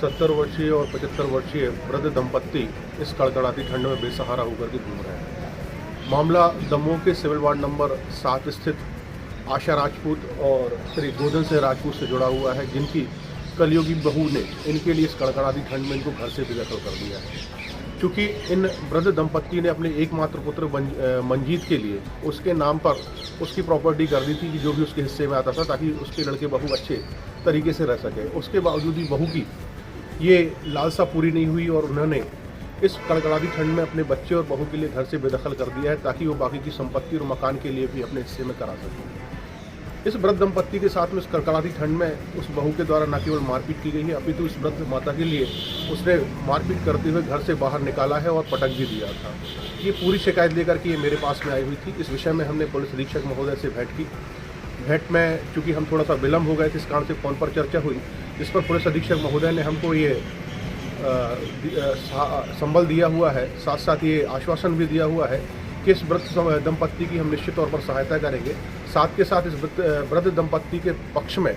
70 वर्षीय और 75 वर्षीय वृद्ध दंपत्ति इस कड़कड़ाती ठंड में बेसहारा होकर के घूम रहे हैं। मामला दमोह के सिविल वार्ड नंबर 7 स्थित आशा राजपूत और श्री गोधन सिंह राजपूत से जुड़ा हुआ है, जिनकी कलयुगी बहू ने इनके लिए इस कड़कड़ाती ठंड में इनको घर से बेदखल कर दिया है। क्योंकि इन वृद्ध दंपत्ति ने अपने एकमात्र पुत्र मंजीत के लिए उसके नाम पर उसकी प्रॉपर्टी कर दी थी कि जो भी उसके हिस्से में आता था, ताकि उसके लड़के बहू अच्छे तरीके से रह सके। उसके बावजूद भी बहू की ये लालसा पूरी नहीं हुई और उन्होंने इस कड़कड़ाती ठंड में अपने बच्चे और बहू के लिए घर से बेदखल कर दिया है, ताकि वो बाकी की संपत्ति और मकान के लिए भी अपने हिस्से में करा सकें। इस वृद्ध दंपत्ति के साथ में इस कड़कड़ाती ठंड में उस बहू के द्वारा न केवल मारपीट की गई है, अपितु इस वृद्ध माता के लिए उसने मारपीट करते हुए घर से बाहर निकाला है और पटक भी दिया था। ये पूरी शिकायत लेकर के ये मेरे पास में आई हुई थी। इस विषय में हमने पुलिस अधीक्षक महोदय से भेंट की। भेंट में चूँकि हम थोड़ा सा विलम्ब हो गए थे, इस कारण से फ़ोन पर चर्चा हुई, जिस पर पुलिस अधीक्षक महोदय ने हमको ये संबल दिया हुआ है, साथ साथ ये आश्वासन भी दिया हुआ है कि इस वृद्ध दंपत्ति की हम निश्चित तौर पर सहायता करेंगे। साथ के साथ इस वृद्ध दंपत्ति के पक्ष में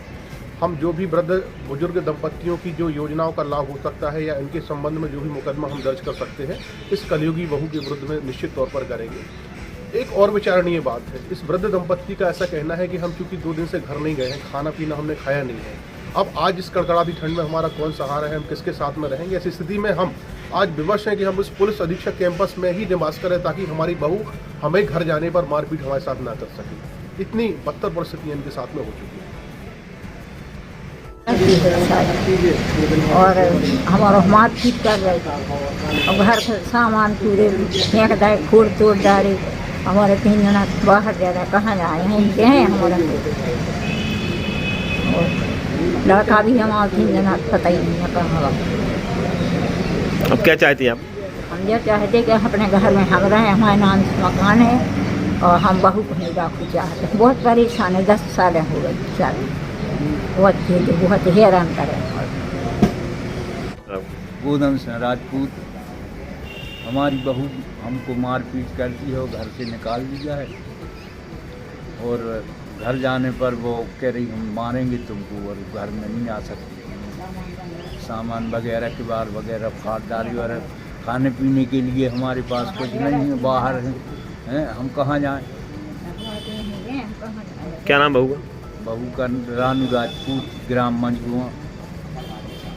हम जो भी वृद्ध बुजुर्ग दंपत्तियों की जो योजनाओं का लाभ हो सकता है या इनके संबंध में जो भी मुकदमा हम दर्ज कर सकते हैं, इस कलयुगी बहू के विरुद्ध में निश्चित तौर पर करेंगे। एक और विचारणीय बात है, इस वृद्ध दंपत्ति का ऐसा कहना है कि हम चूँकि 2 दिन से घर नहीं गए हैं, खाना पीना हमने खाया नहीं है, अब आज इस कड़कड़ाती ठंड में हमारा कौन सहारा है, हम किसके साथ में रहेंगे। ऐसी स्थिति में हम आज विवश हैं कि हम इस पुलिस अधीक्षक कैंपस में ही निवास करें, ताकि हमारी बहू हमें घर जाने पर मारपीट हमारे साथ ना कर सके। इतनी बदतर परिस्थितियाँ इनके साथ में हो चुकी है और हमारा मारपीट कर रहे थे और घर का सामान पूरे फेंक दे, फोड़ तोड़ डाले। हमारे 3 जना बाहर जा रहे, कहाँ जाए हैं हमारा लड़का भी हमारा 3 जना पता ही नहीं है कहाँ। अब क्या चाहती हैं आप? हम ये चाहते कि अपने घर में हम रहें, हमारे नाम से मकान है और हम बहू को नहीं डाकू चाहते। बहुत परेशान है, 10 साल हो गए बेचारे, बहुत हैरान करें। गोधन सिंह राजपूत, हमारी बहू हमको मारपीट करती है और घर से निकाल दिया है और घर जाने पर वो कह रही हम मारेंगे तुमको और घर में नहीं आ सकती। सामान वगैरह किबाड़ वगैरह फाड़ डाली और खाने पीने के लिए हमारे पास कुछ नहीं है, बाहर हैं, हम कहाँ जाएं। क्या नाम बहू का? बहू का रानू राजपूत, ग्राम मंझुआ।